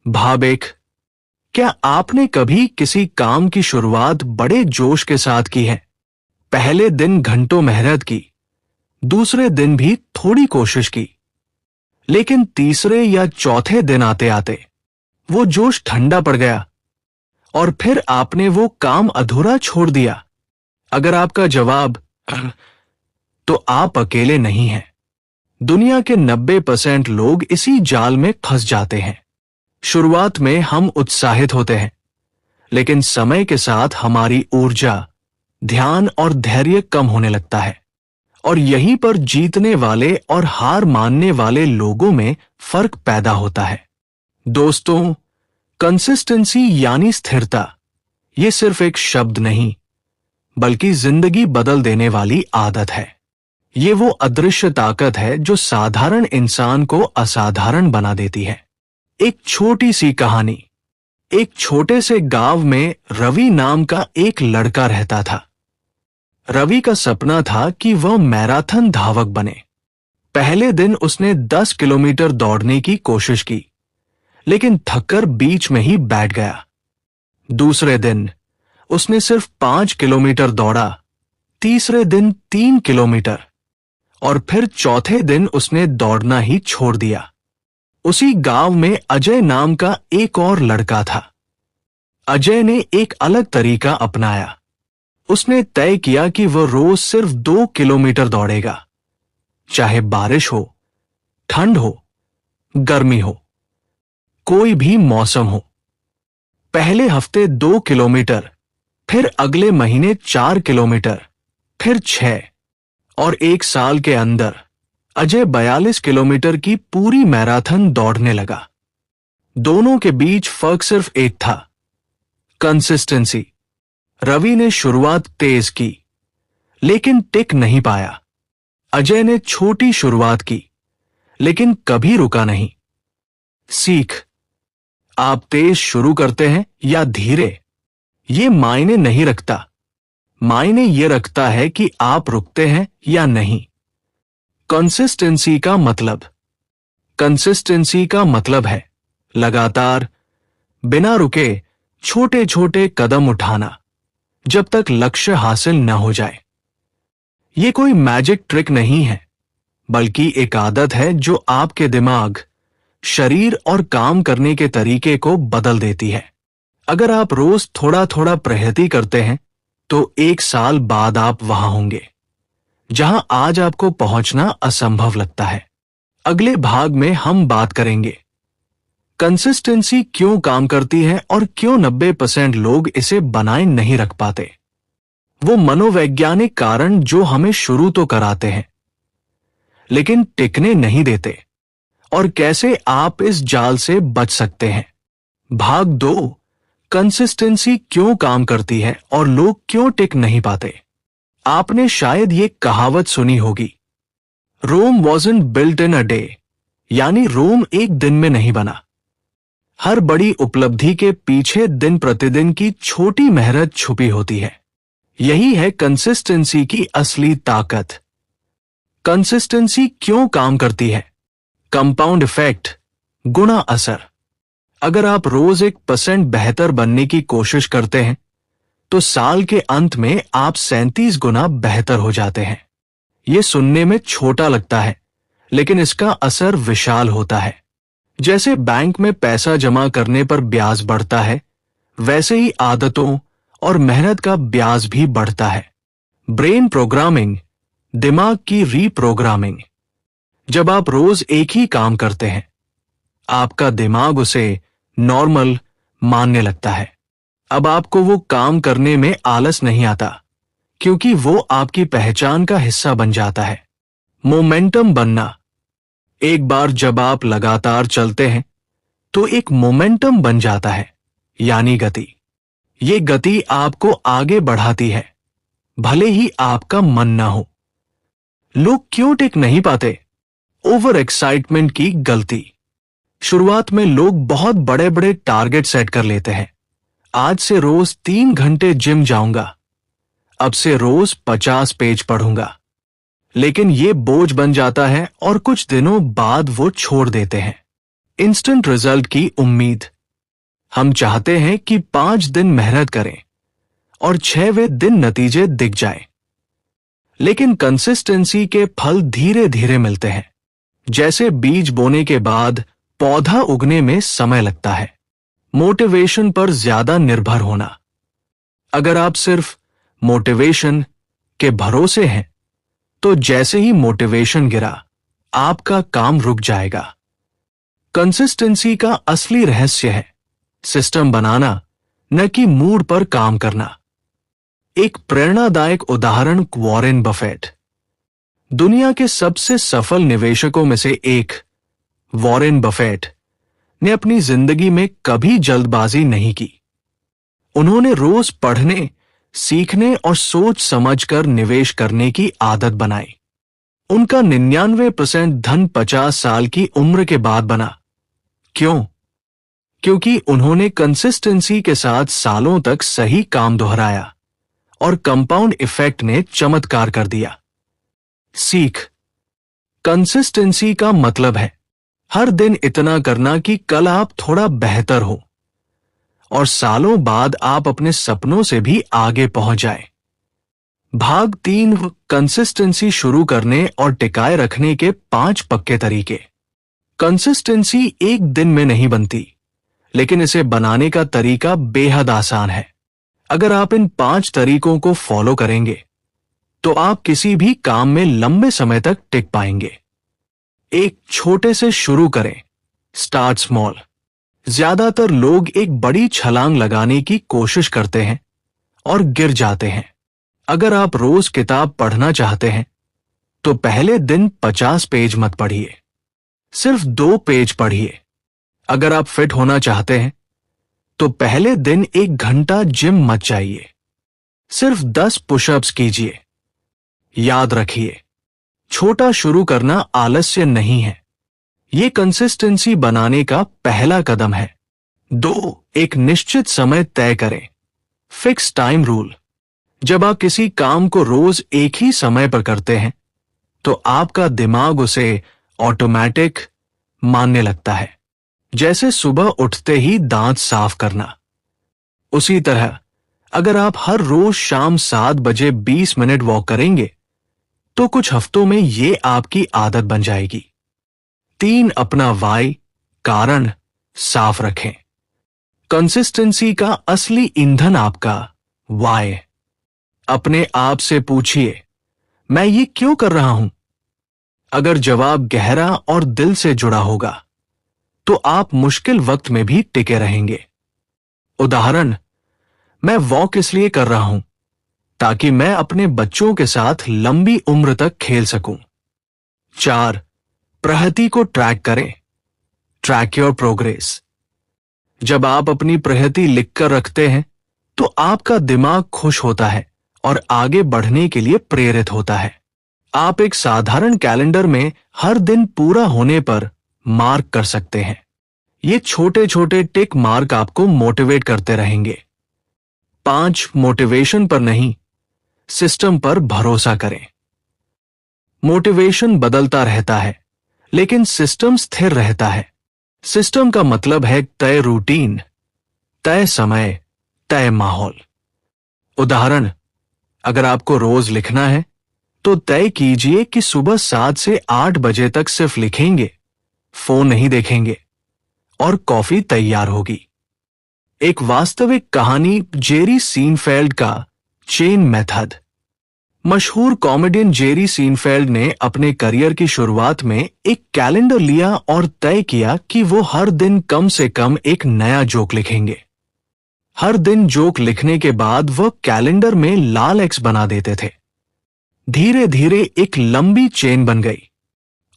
भाव एक, क्या आपने कभी किसी काम की शुरुआत बड़े जोश के साथ की है? पहले दिन घंटों मेहनत की, दूसरे दिन भी थोड़ी कोशिश की, लेकिन तीसरे या चौथे दिन आते आते वो जोश ठंडा पड़ गया और फिर आपने वो काम अधूरा छोड़ दिया। अगर आपका जवाब तो आप अकेले नहीं हैं। दुनिया के 90% लोग इसी जाल में फंस जाते हैं। शुरुआत में हम उत्साहित होते हैं, लेकिन समय के साथ हमारी ऊर्जा, ध्यान और धैर्य कम होने लगता है और यहीं पर जीतने वाले और हार मानने वाले लोगों में फर्क पैदा होता है। दोस्तों, कंसिस्टेंसी यानी स्थिरता, ये सिर्फ एक शब्द नहीं, बल्कि जिंदगी बदल देने वाली आदत है। ये वो अदृश्य ताकत है जो साधारण इंसान को असाधारण बना देती है। एक छोटी सी कहानी। एक छोटे से गांव में रवि नाम का एक लड़का रहता था। रवि का सपना था कि वह मैराथन धावक बने। पहले दिन उसने 10 किलोमीटर दौड़ने की कोशिश की, लेकिन थककर बीच में ही बैठ गया। दूसरे दिन उसने सिर्फ 5 किलोमीटर दौड़ा, तीसरे दिन 3 किलोमीटर और फिर चौथे दिन उसने दौड़ना ही छोड़ दिया। उसी गांव में अजय नाम का एक और लड़का था। अजय ने एक अलग तरीका अपनाया। उसने तय किया कि वह रोज सिर्फ 2 किलोमीटर दौड़ेगा, चाहे बारिश हो, ठंड हो, गर्मी हो, कोई भी मौसम हो। पहले हफ्ते 2 किलोमीटर, फिर अगले महीने 4 किलोमीटर, फिर 6 और 1 साल के अंदर अजय 42 किलोमीटर की पूरी मैराथन दौड़ने लगा। दोनों के बीच फर्क सिर्फ एक था, कंसिस्टेंसी। रवि ने शुरुआत तेज की, लेकिन टिक नहीं पाया। अजय ने छोटी शुरुआत की, लेकिन कभी रुका नहीं। सीख, आप तेज शुरू करते हैं या धीरे, ये मायने नहीं रखता। मायने ये रखता है कि आप रुकते हैं या नहीं। कंसिस्टेंसी का मतलब है लगातार, बिना रुके छोटे छोटे कदम उठाना, जब तक लक्ष्य हासिल न हो जाए। ये कोई मैजिक ट्रिक नहीं है, बल्कि एक आदत है जो आपके दिमाग, शरीर और काम करने के तरीके को बदल देती है। अगर आप रोज थोड़ा थोड़ा प्रयत्न करते हैं, तो 1 साल बाद आप वहां होंगे जहां आज आपको पहुंचना असंभव लगता है। अगले भाग में हम बात करेंगे कंसिस्टेंसी क्यों काम करती है और क्यों 90% लोग इसे बनाए नहीं रख पाते। वो मनोवैज्ञानिक कारण जो हमें शुरू तो कराते हैं, लेकिन टिकने नहीं देते, और कैसे आप इस जाल से बच सकते हैं। भाग 2, कंसिस्टेंसी क्यों काम करती है और लोग क्यों टिक नहीं पाते। आपने शायद ये कहावत सुनी होगी, Rome wasn't built in a day, यानी रोम एक दिन में नहीं बना। हर बड़ी उपलब्धि के पीछे दिन प्रतिदिन की छोटी मेहनत छुपी होती है। यही है कंसिस्टेंसी की असली ताकत। कंसिस्टेंसी क्यों काम करती है? कंपाउंड इफेक्ट, गुणा असर। अगर आप रोज 1% बेहतर बनने की कोशिश करते हैं, तो साल के अंत में आप 37 गुना बेहतर हो जाते हैं। यह सुनने में छोटा लगता है, लेकिन इसका असर विशाल होता है। जैसे बैंक में पैसा जमा करने पर ब्याज बढ़ता है, वैसे ही आदतों और मेहनत का ब्याज भी बढ़ता है। ब्रेन प्रोग्रामिंग, दिमाग की रीप्रोग्रामिंग। जब आप रोज एक ही काम करते हैं, आपका दिमाग उसे नॉर्मल मानने लगता है। अब आपको वो काम करने में आलस नहीं आता, क्योंकि वो आपकी पहचान का हिस्सा बन जाता है। मोमेंटम बनना। एक बार जब आप लगातार चलते हैं, तो एक मोमेंटम बन जाता है, यानी गति। ये गति आपको आगे बढ़ाती है, भले ही आपका मन ना हो। लोग क्यों टिक नहीं पाते? ओवर एक्साइटमेंट की गलती। शुरुआत में लोग बहुत बड़े बड़े टारगेट सेट कर लेते हैं। आज से रोज 3 घंटे जिम जाऊंगा, अब से रोज 50 पेज पढ़ूंगा। लेकिन ये बोझ बन जाता है और कुछ दिनों बाद वो छोड़ देते हैं। इंस्टेंट रिजल्ट की उम्मीद। हम चाहते हैं कि 5 दिन मेहनत करें और 6वें दिन नतीजे दिख जाए। लेकिन कंसिस्टेंसी के फल धीरे धीरे मिलते हैं। जैसे बीज बोने के बाद पौधा उगने में समय लगता है। मोटिवेशन पर ज्यादा निर्भर होना। अगर आप सिर्फ मोटिवेशन के भरोसे हैं, तो जैसे ही मोटिवेशन गिरा, आपका काम रुक जाएगा। कंसिस्टेंसी का असली रहस्य है सिस्टम बनाना, न कि मूड पर काम करना। एक प्रेरणादायक उदाहरण वॉरेन बफेट। दुनिया के सबसे सफल निवेशकों में से एक वॉरेन बफेट ने अपनी जिंदगी में कभी जल्दबाजी नहीं की। उन्होंने रोज पढ़ने, सीखने और सोच समझकर निवेश करने की आदत बनाई। उनका 99% धन 50 साल की उम्र के बाद बना। क्यों? क्योंकि उन्होंने कंसिस्टेंसी के साथ सालों तक सही काम दोहराया और कंपाउंड इफेक्ट ने चमत्कार कर दिया। सीख। कंसिस्टेंसी का मतलब है हर दिन इतना करना कि कल आप थोड़ा बेहतर हो और सालों बाद आप अपने सपनों से भी आगे पहुंच जाएं। भाग 3, कंसिस्टेंसी शुरू करने और टिकाए रखने के 5 पक्के तरीके। कंसिस्टेंसी एक दिन में नहीं बनती, लेकिन इसे बनाने का तरीका बेहद आसान है। अगर आप इन 5 तरीकों को फॉलो करेंगे, तो आप किसी भी काम में लंबे समय तक टिक पाएंगे। एक छोटे से शुरू करें। Start small. ज्यादातर लोग एक बड़ी छलांग लगाने की कोशिश करते हैं और गिर जाते हैं। अगर आप रोज किताब पढ़ना चाहते हैं, तो पहले दिन 50 पेज मत पढ़िए, सिर्फ 2 पेज पढ़िए। अगर आप फिट होना चाहते हैं, तो पहले दिन 1 घंटा जिम मत जाइए, सिर्फ 10 पुशअप्स कीजिए। याद रखिए, छोटा शुरू करना आलस्य नहीं है, ये कंसिस्टेंसी बनाने का पहला कदम है। 2, एक निश्चित समय तय करें। Fix time rule. जब आप किसी काम को रोज एक ही समय पर करते हैं, तो आपका दिमाग उसे ऑटोमेटिक मानने लगता है, जैसे सुबह उठते ही दांत साफ करना। उसी तरह अगर आप हर रोज शाम 7 बजे 20 मिनट वॉक करेंगे, तो कुछ हफ्तों में ये आपकी आदत बन जाएगी। 3, अपना वाई, कारण साफ रखें। कंसिस्टेंसी का असली ईंधन आपका वाई। अपने आप से पूछिए, मैं ये क्यों कर रहा हूं? अगर जवाब गहरा और दिल से जुड़ा होगा, तो आप मुश्किल वक्त में भी टिके रहेंगे। उदाहरण, मैं वॉक इसलिए कर रहा हूं ताकि मैं अपने बच्चों के साथ लंबी उम्र तक खेल सकूं। 4, प्रगति को ट्रैक करें। Track your progress. जब आप अपनी प्रगति लिखकर रखते हैं, तो आपका दिमाग खुश होता है और आगे बढ़ने के लिए प्रेरित होता है। आप एक साधारण कैलेंडर में हर दिन पूरा होने पर मार्क कर सकते हैं। ये छोटे छोटे टिक मार्क आपको मोटिवेट करते रहेंगे। 5, मोटिवेशन पर नहीं, सिस्टम पर भरोसा करें। मोटिवेशन बदलता रहता है, लेकिन सिस्टम स्थिर रहता है। सिस्टम का मतलब है तय रूटीन, तय समय, तय माहौल। उदाहरण, अगर आपको रोज लिखना है, तो तय कीजिए कि सुबह 7 से 8 बजे तक सिर्फ लिखेंगे, फोन नहीं देखेंगे, और कॉफी तैयार होगी। एक वास्तविक कहानी जेरी सीनफेल्ड का चेन मेथड। मशहूर कॉमेडियन जेरी सीनफेल्ड ने अपने करियर की शुरुआत में एक कैलेंडर लिया और तय किया कि वो हर दिन कम से कम एक नया जोक लिखेंगे। हर दिन जोक लिखने के बाद वह कैलेंडर में लाल एक्स बना देते थे। धीरे धीरे एक लंबी चेन बन गई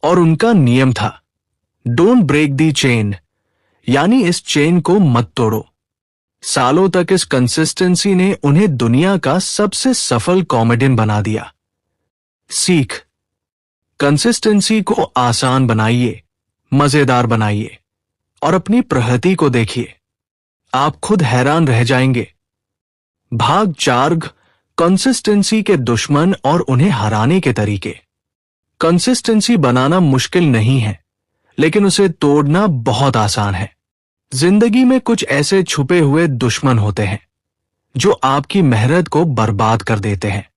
और उनका नियम था, डोंट ब्रेक दी चेन, यानी इस चेन को मत तोड़ो। सालों तक इस कंसिस्टेंसी ने उन्हें दुनिया का सबसे सफल कॉमेडियन बना दिया। सीख। कंसिस्टेंसी को आसान बनाइए, मजेदार बनाइए और अपनी प्रगति को देखिए। आप खुद हैरान रह जाएंगे। भाग 4, कंसिस्टेंसी के दुश्मन और उन्हें हराने के तरीके। कंसिस्टेंसी बनाना मुश्किल नहीं है, लेकिन उसे तोड़ना बहुत आसान है। जिंदगी में कुछ ऐसे छुपे हुए दुश्मन होते हैं जो आपकी मेहनत को बर्बाद कर देते हैं।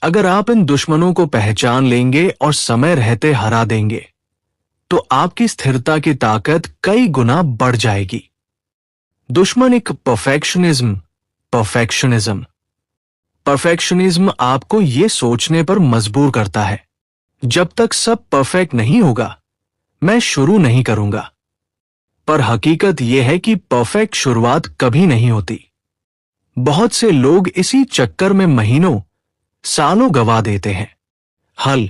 अगर आप इन दुश्मनों को पहचान लेंगे और समय रहते हरा देंगे तो आपकी स्थिरता की ताकत कई गुना बढ़ जाएगी। दुश्मन एक परफेक्शनिज्म आपको यह सोचने पर मजबूर करता है, जब तक सब परफेक्ट नहीं होगा मैं शुरू नहीं करूंगा। पर हकीकत यह है कि परफेक्ट शुरुआत कभी नहीं होती। बहुत से लोग इसी चक्कर में महीनों सालों गवा देते हैं। हल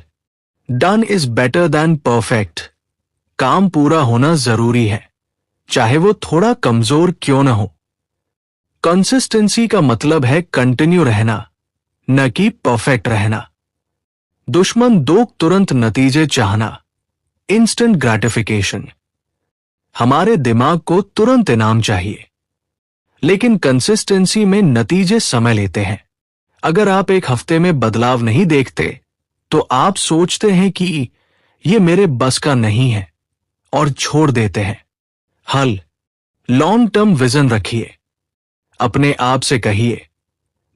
done is better than perfect. काम पूरा होना जरूरी है, चाहे वो थोड़ा कमजोर क्यों न हो। कंसिस्टेंसी का मतलब है कंटिन्यू रहना, न कि परफेक्ट रहना। दुश्मन दो तुरंत नतीजे चाहना, इंस्टेंट ग्रेटिफिकेशन। हमारे दिमाग को तुरंत इनाम चाहिए, लेकिन कंसिस्टेंसी में नतीजे समय लेते हैं। अगर आप एक हफ्ते में बदलाव नहीं देखते तो आप सोचते हैं कि यह मेरे बस का नहीं है और छोड़ देते हैं। हल लॉन्ग टर्म विजन रखिए। अपने आप से कहिए,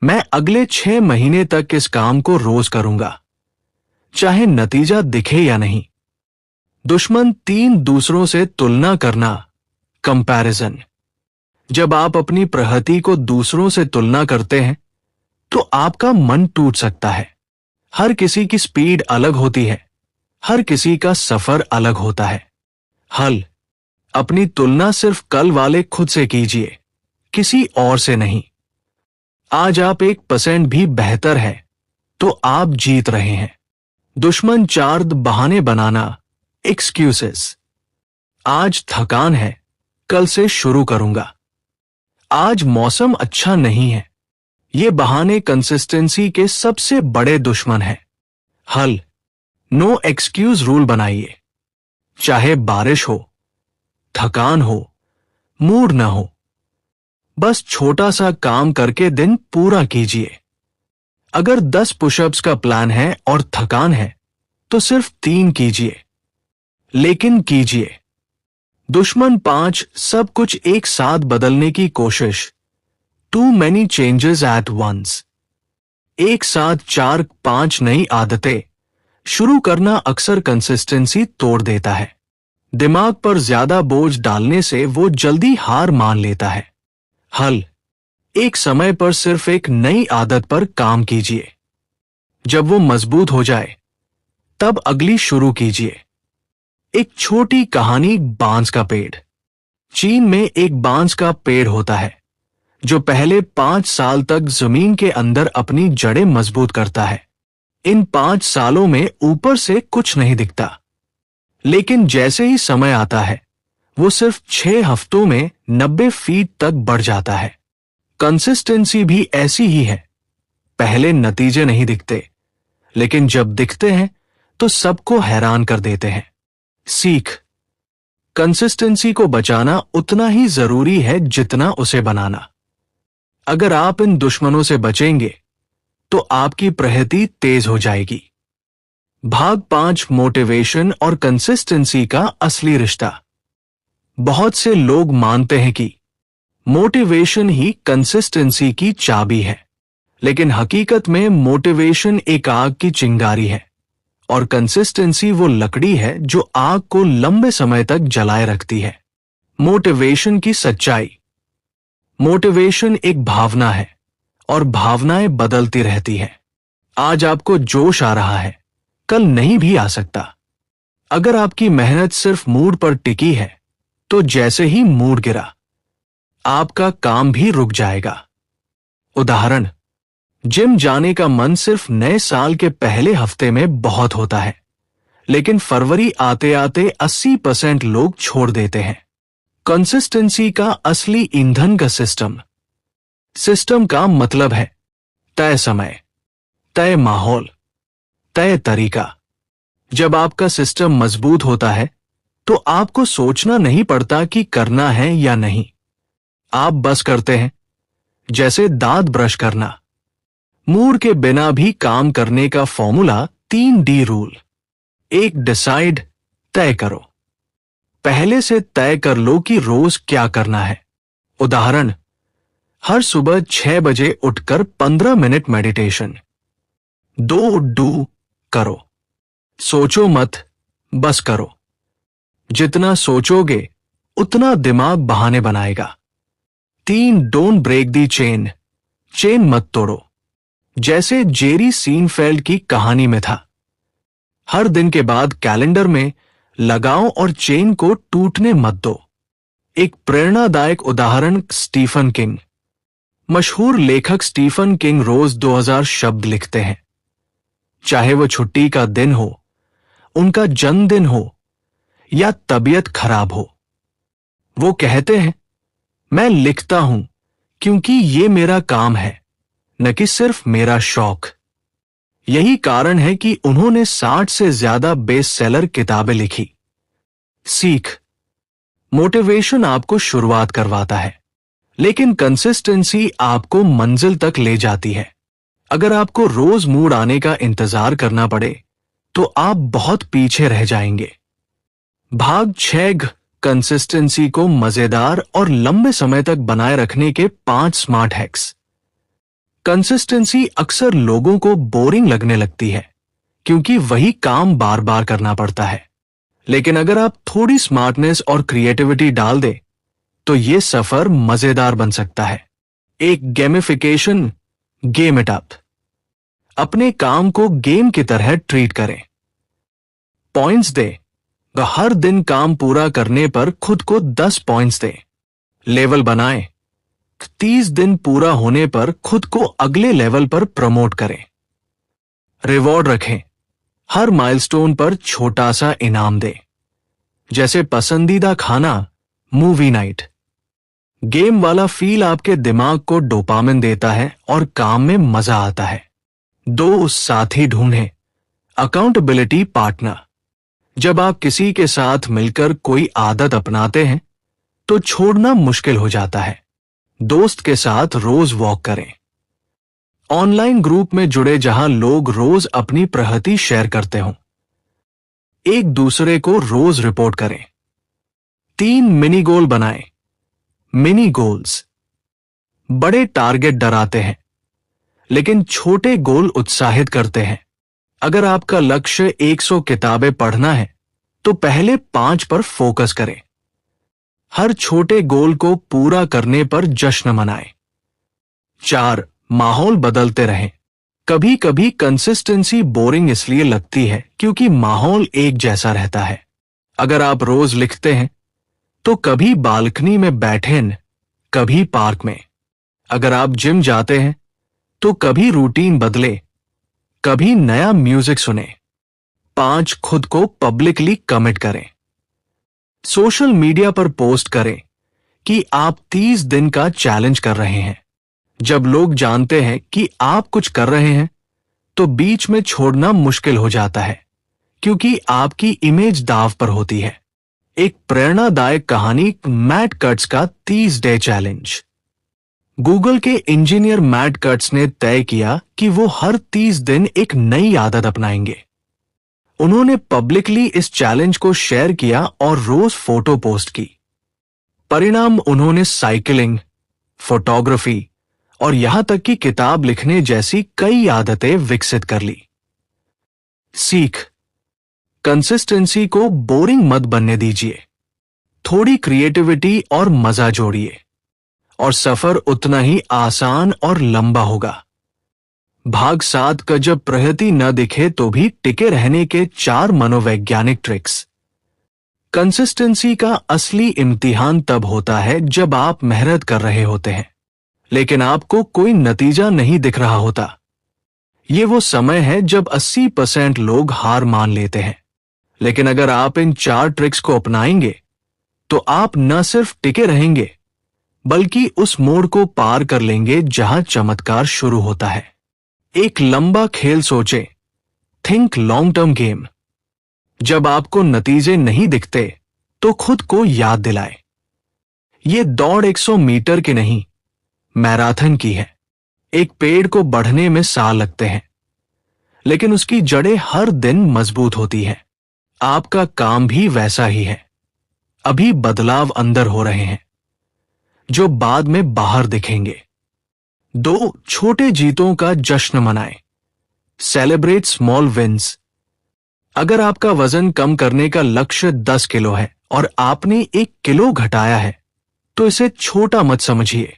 मैं अगले 6 महीने तक इस काम को रोज करूंगा, चाहे नतीजा दिखे या नहीं। दुश्मन 3 दूसरों से तुलना करना, कंपैरिजन। जब आप अपनी प्रगति को दूसरों से तुलना करते हैं तो आपका मन टूट सकता है। हर किसी की स्पीड अलग होती है, हर किसी का सफर अलग होता है। हल अपनी तुलना सिर्फ कल वाले खुद से कीजिए, किसी और से नहीं। आज आप 1% भी बेहतर है तो आप जीत रहे हैं। दुश्मन 4 बहाने बनाना, एक्सक्यूजेस। आज थकान है, कल से शुरू करूंगा। आज मौसम अच्छा नहीं है। ये बहाने कंसिस्टेंसी के सबसे बड़े दुश्मन हैं। हल नो एक्सक्यूज रूल बनाइए। चाहे बारिश हो, थकान हो, मूड ना हो, बस छोटा सा काम करके दिन पूरा कीजिए। अगर 10 पुशअप्स का प्लान है और थकान है तो सिर्फ 3 कीजिए, लेकिन कीजिए। दुश्मन 5 सब कुछ एक साथ बदलने की कोशिश, too many changes at once. एक साथ 4-5 नई आदतें शुरू करना अक्सर कंसिस्टेंसी तोड़ देता है। दिमाग पर ज्यादा बोझ डालने से वो जल्दी हार मान लेता है। हल एक समय पर सिर्फ एक नई आदत पर काम कीजिए। जब वो मजबूत हो जाए तब अगली शुरू कीजिए। एक छोटी कहानी, बांस का पेड़। चीन में एक बांस का पेड़ होता है जो पहले 5 साल तक जमीन के अंदर अपनी जड़ें मजबूत करता है। इन 5 सालों में ऊपर से कुछ नहीं दिखता, लेकिन जैसे ही समय आता है वो सिर्फ 6 हफ्तों में 90 फीट तक बढ़ जाता है। कंसिस्टेंसी भी ऐसी ही है। पहले नतीजे नहीं दिखते, लेकिन जब दिखते हैं तो सबको हैरान कर देते हैं। सीख कंसिस्टेंसी को बचाना उतना ही जरूरी है जितना उसे बनाना। अगर आप इन दुश्मनों से बचेंगे तो आपकी प्रगति तेज हो जाएगी। भाग 5, मोटिवेशन और कंसिस्टेंसी का असली रिश्ता। बहुत से लोग मानते हैं कि मोटिवेशन ही कंसिस्टेंसी की चाबी है, लेकिन हकीकत में मोटिवेशन एक आग की चिंगारी है और कंसिस्टेंसी वो लकड़ी है जो आग को लंबे समय तक जलाए रखती है। मोटिवेशन की सच्चाई। मोटिवेशन एक भावना है और भावनाएं बदलती रहती हैं। आज आपको जोश आ रहा है, कल नहीं भी आ सकता। अगर आपकी मेहनत सिर्फ मूड पर टिकी है तो जैसे ही मूड गिरा आपका काम भी रुक जाएगा। उदाहरण, जिम जाने का मन सिर्फ नए साल के पहले हफ्ते में बहुत होता है, लेकिन फरवरी आते आते 80% लोग छोड़ देते हैं। कंसिस्टेंसी का असली ईंधन का सिस्टम का मतलब है तय समय, तय माहौल, तय तरीका। जब आपका सिस्टम मजबूत होता है तो आपको सोचना नहीं पड़ता कि करना है या नहीं। आप बस करते हैं, जैसे दांत ब्रश करना। मूड के बिना भी काम करने का फॉर्मूला 3D रूल। 1 डिसाइड, तय करो। पहले से तय कर लो कि रोज क्या करना है। उदाहरण, हर सुबह 6 बजे उठकर 15 मिनट मेडिटेशन। दो डू करो, सोचो मत, बस करो। जितना सोचोगे उतना दिमाग बहाने बनाएगा। 3 don't break the chain, chain मत तोड़ो। जैसे जेरी सीनफेल्ड की कहानी में था, हर दिन के बाद कैलेंडर में लगाओ और चेन को टूटने मत दो। एक प्रेरणादायक उदाहरण स्टीफन किंग। मशहूर लेखक स्टीफन किंग रोज 2000 शब्द लिखते हैं। चाहे वो छुट्टी का दिन हो, उनका जन्मदिन हो या तबीयत खराब हो। वो कहते हैं, मैं लिखता हूं क्योंकि ये मेरा काम है, न कि सिर्फ मेरा शौक। यही कारण है कि उन्होंने 60 से ज्यादा बेस्ट सेलर किताबें लिखी। सीख, मोटिवेशन आपको शुरुआत करवाता है, लेकिन कंसिस्टेंसी आपको मंजिल तक ले जाती है। अगर आपको रोज मूड आने का इंतजार करना पड़े तो आप बहुत पीछे रह जाएंगे। भाग 6, कंसिस्टेंसी को मजेदार और लंबे समय तक बनाए रखने के 5 स्मार्ट हैक्स। कंसिस्टेंसी अक्सर लोगों को बोरिंग लगने लगती है क्योंकि वही काम बार बार करना पड़ता है। लेकिन अगर आप थोड़ी स्मार्टनेस और क्रिएटिविटी डाल दे तो ये सफर मजेदार बन सकता है। एक गेमिफिकेशन, गेम इट अप। अपने काम को गेम की तरह ट्रीट करें। पॉइंट्स दे, हर दिन काम पूरा करने पर खुद को 10 पॉइंट्स दे। लेवल बनाएं, 30 दिन पूरा होने पर खुद को अगले लेवल पर प्रमोट करें। रिवॉर्ड रखें, हर माइलस्टोन पर छोटा सा इनाम दे, जैसे पसंदीदा खाना, मूवी नाइट। गेम वाला फील आपके दिमाग को डोपामिन देता है और काम में मजा आता है। 2 साथी ढूंढें, अकाउंटेबिलिटी पार्टनर। जब आप किसी के साथ मिलकर कोई आदत अपनाते हैं तो छोड़ना मुश्किल हो जाता है। दोस्त के साथ रोज वॉक करें। ऑनलाइन ग्रुप में जुड़े जहां लोग रोज अपनी प्रगति शेयर करते हों। एक दूसरे को रोज रिपोर्ट करें। 3 मिनी गोल बनाएं। मिनी गोल्स, बड़े टारगेट डराते हैं, लेकिन छोटे गोल उत्साहित करते हैं। अगर आपका लक्ष्य 100 किताबें पढ़ना है तो पहले 5 पर फोकस करें। हर छोटे गोल को पूरा करने पर जश्न मनाएं। 4, माहौल बदलते रहें। कभी कभी कंसिस्टेंसी बोरिंग इसलिए लगती है क्योंकि माहौल एक जैसा रहता है। अगर आप रोज लिखते हैं तो कभी बालकनी में बैठें, कभी पार्क में। अगर आप जिम जाते हैं तो कभी रूटीन बदले, कभी नया म्यूजिक सुने। 5, खुद को पब्लिकली कमिट करें। सोशल मीडिया पर पोस्ट करें कि आप 30 दिन का चैलेंज कर रहे हैं। जब लोग जानते हैं कि आप कुछ कर रहे हैं तो बीच में छोड़ना मुश्किल हो जाता है क्योंकि आपकी इमेज दांव पर होती है। एक प्रेरणादायक कहानी, मैट कट्स का 30 डे चैलेंज। गूगल के इंजीनियर मैट कट्स ने तय किया कि वो हर 30 दिन एक नई आदत अपनाएंगे। उन्होंने पब्लिकली इस चैलेंज को शेयर किया और रोज फोटो पोस्ट की। परिणाम, उन्होंने साइकिलिंग, फोटोग्राफी और यहां तक कि किताब लिखने जैसी कई आदतें विकसित कर ली। सीख, कंसिस्टेंसी को बोरिंग मत बनने दीजिए। थोड़ी क्रिएटिविटी और मजा जोड़िए और सफर उतना ही आसान और लंबा होगा। भाग 7 का जब प्रगति न दिखे तो भी टिके रहने के 4 मनोवैज्ञानिक ट्रिक्स। कंसिस्टेंसी का असली इम्तिहान तब होता है जब आप मेहनत कर रहे होते हैं लेकिन आपको कोई नतीजा नहीं दिख रहा होता। ये वो समय है जब 80% लोग हार मान लेते हैं। लेकिन अगर आप इन 4 ट्रिक्स को अपनाएंगे तो आप न सिर्फ टिके रहेंगे बल्कि उस मोड़ को पार कर लेंगे जहां चमत्कार शुरू होता है। एक लंबा खेल सोचें, थिंक लॉन्ग टर्म गेम। जब आपको नतीजे नहीं दिखते तो खुद को याद दिलाएं, ये दौड़ 100 मीटर की नहीं, मैराथन की है। एक पेड़ को बढ़ने में साल लगते हैं लेकिन उसकी जड़ें हर दिन मजबूत होती हैं। आपका काम भी वैसा ही है। अभी बदलाव अंदर हो रहे हैं जो बाद में बाहर दिखेंगे। 2. छोटे जीतों का जश्न मनाएं। Celebrate small wins. अगर आपका वजन कम करने का लक्ष्य 10 किलो है और आपने 1 किलो घटाया है, तो इसे छोटा मत समझिए।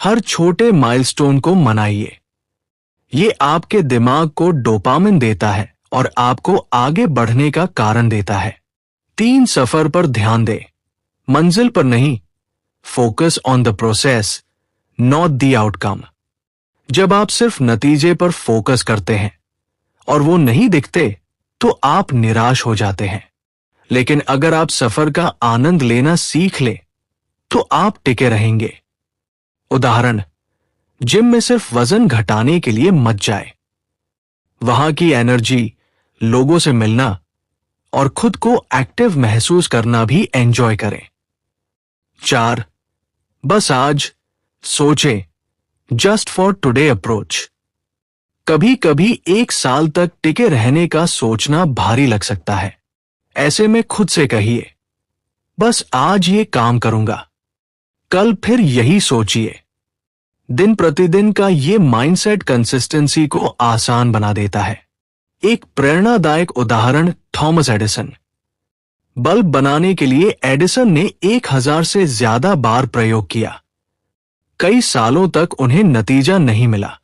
हर छोटे माइलस्टोन को मनाइए। ये आपके दिमाग को डोपामिन देता है और आपको आगे बढ़ने का कारण देता है। 3. सफर पर ध्यान दें, मंजिल पर नहीं। Focus on the process, not the outcome. जब आप सिर्फ नतीजे पर फोकस करते हैं और वो नहीं दिखते, तो आप निराश हो जाते हैं। लेकिन अगर आप सफर का आनंद लेना सीख ले, तो आप टिके रहेंगे। उदाहरण, जिम में सिर्फ वजन घटाने के लिए मत जाए। वहां की एनर्जी, लोगों से मिलना और खुद को एक्टिव महसूस करना भी एंजॉय करें। 4. बस आज सोचें, जस्ट फॉर टुडे अप्रोच। कभी कभी 1 साल तक टिके रहने का सोचना भारी लग सकता है। ऐसे में खुद से कहिए, बस आज ये काम करूंगा, कल फिर यही सोचिए। दिन प्रतिदिन का ये माइंडसेट कंसिस्टेंसी को आसान बना देता है। एक प्रेरणादायक उदाहरण, थॉमस एडिसन। बल्ब बनाने के लिए एडिसन ने 1000 से ज्यादा बार प्रयोग किया। कई सालों तक उन्हें नतीजा नहीं मिला।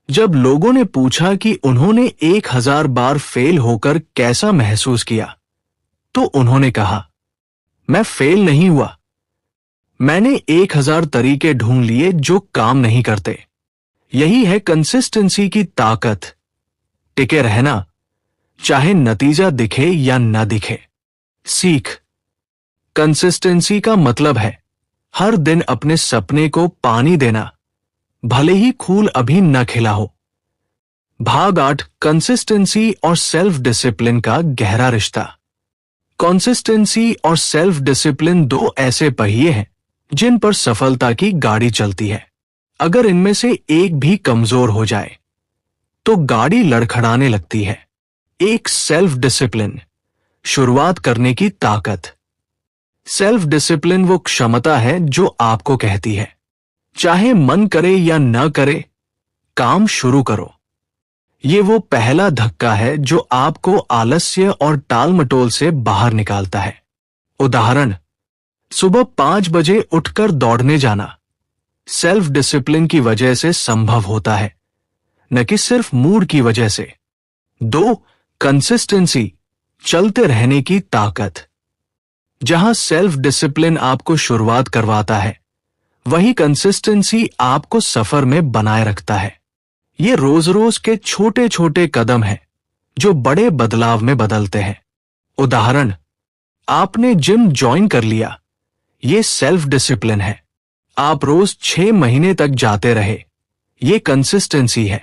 जब लोगों ने पूछा कि उन्होंने 1000 बार फेल होकर कैसा महसूस किया, तो उन्होंने कहा, मैं फेल नहीं हुआ, मैंने 1000 तरीके ढूंढ लिए जो काम नहीं करते। यही है कंसिस्टेंसी की ताकत। टिके रहना, चाहे नतीजा दिखे या न दिखे। सीख। कंसिस्टेंसी का मतलब है हर दिन अपने सपने को पानी देना, भले ही फूल अभी न खिला हो। भाग 8, कंसिस्टेंसी और सेल्फ डिसिप्लिन का गहरा रिश्ता। कंसिस्टेंसी और सेल्फ डिसिप्लिन 2 ऐसे पहिए हैं जिन पर सफलता की गाड़ी चलती है। अगर इनमें से एक भी कमजोर हो जाए, तो गाड़ी लड़खड़ाने लगती है। एक, सेल्फ डिसिप्लिन, शुरुआत करने की ताकत। सेल्फ डिसिप्लिन वो क्षमता है जो आपको कहती है, चाहे मन करे या न करे, काम शुरू करो। ये वो पहला धक्का है जो आपको आलस्य और टालमटोल से बाहर निकालता है। उदाहरण, सुबह 5 बजे उठकर दौड़ने जाना सेल्फ डिसिप्लिन की वजह से संभव होता है, न कि सिर्फ मूड की वजह से। 2, कंसिस्टेंसी, चलते रहने की ताकत। जहां सेल्फ डिसिप्लिन आपको शुरुआत करवाता है, वही कंसिस्टेंसी आपको सफर में बनाए रखता है। ये रोज रोज के छोटे छोटे कदम हैं जो बड़े बदलाव में बदलते हैं। उदाहरण, आपने जिम ज्वाइन कर लिया, ये सेल्फ डिसिप्लिन है। आप रोज 6 महीने तक जाते रहे, ये कंसिस्टेंसी है।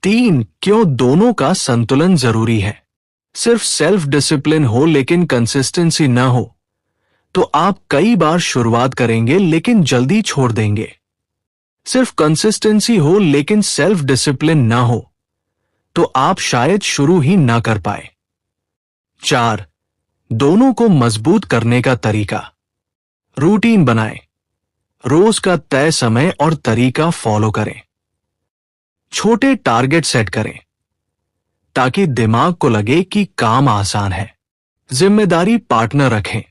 3, क्यों दोनों का संतुलन जरूरी है। सिर्फ सेल्फ डिसिप्लिन हो लेकिन कंसिस्टेंसी न हो, तो आप कई बार शुरुआत करेंगे लेकिन जल्दी छोड़ देंगे। सिर्फ कंसिस्टेंसी हो लेकिन सेल्फ डिसिप्लिन ना हो, तो आप शायद शुरू ही ना कर पाए। 4, दोनों को मजबूत करने का तरीका। रूटीन बनाएं, रोज का तय समय और तरीका फॉलो करें। छोटे टारगेट सेट करें ताकि दिमाग को लगे कि काम आसान है। जिम्मेदारी पार्टनर रखें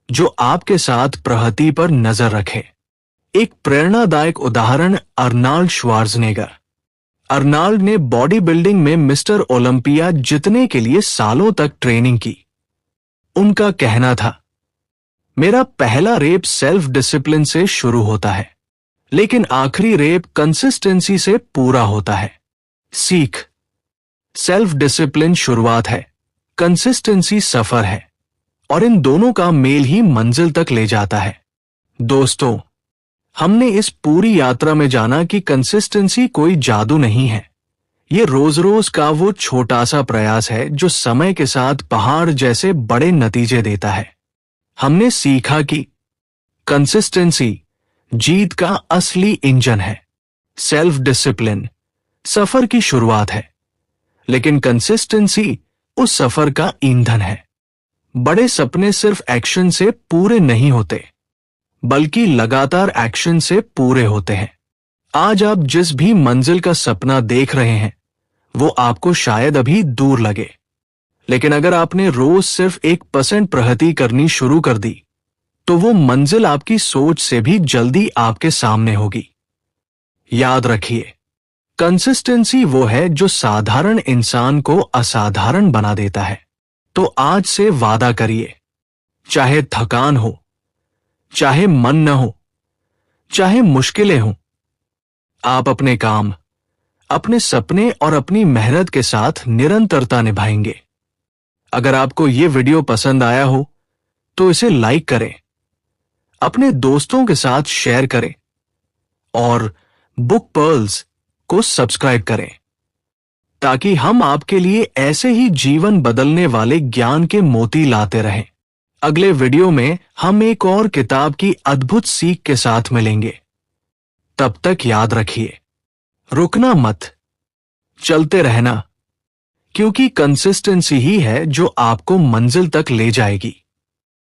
जो आपके साथ प्रगति पर नजर रखे। एक प्रेरणादायक उदाहरण, अर्नाल्ड श्वार्ज़नेगर। अर्नाल्ड ने बॉडी बिल्डिंग में मिस्टर ओलंपिया जीतने के लिए सालों तक ट्रेनिंग की। उनका कहना था, मेरा पहला रेप सेल्फ डिसिप्लिन से शुरू होता है, लेकिन आखिरी रेप कंसिस्टेंसी से पूरा होता है। सीख। सेल्फ डिसिप्लिन शुरुआत है, कंसिस्टेंसी सफर है, और इन दोनों का मेल ही मंजिल तक ले जाता है। दोस्तों, हमने इस पूरी यात्रा में जाना कि कंसिस्टेंसी कोई जादू नहीं है। ये रोज रोज का वो छोटा सा प्रयास है जो समय के साथ पहाड़ जैसे बड़े नतीजे देता है। हमने सीखा कि कंसिस्टेंसी जीत का असली इंजन है। सेल्फ डिसिप्लिन सफर की शुरुआत है, लेकिन कंसिस्टेंसी उस सफर का ईंधन है। बड़े सपने सिर्फ एक्शन से पूरे नहीं होते, बल्कि लगातार एक्शन से पूरे होते हैं। आज आप जिस भी मंजिल का सपना देख रहे हैं, वो आपको शायद अभी दूर लगे, लेकिन अगर आपने रोज सिर्फ 1% प्रगति करनी शुरू कर दी, तो वो मंजिल आपकी सोच से भी जल्दी आपके सामने होगी। याद रखिए, कंसिस्टेंसी वो है जो साधारण इंसान को असाधारण बना देता है। तो आज से वादा करिए, चाहे थकान हो, चाहे मन न हो, चाहे मुश्किलें हों, आप अपने काम, अपने सपने और अपनी मेहनत के साथ निरंतरता निभाएंगे। अगर आपको ये वीडियो पसंद आया हो तो इसे लाइक करें, अपने दोस्तों के साथ शेयर करें और बुक पर्ल्स को सब्सक्राइब करें, ताकि हम आपके लिए ऐसे ही जीवन बदलने वाले ज्ञान के मोती लाते रहें। अगले वीडियो में हम एक और किताब की अद्भुत सीख के साथ मिलेंगे। तब तक याद रखिए, रुकना मत, चलते रहना, क्योंकि कंसिस्टेंसी ही है जो आपको मंजिल तक ले जाएगी।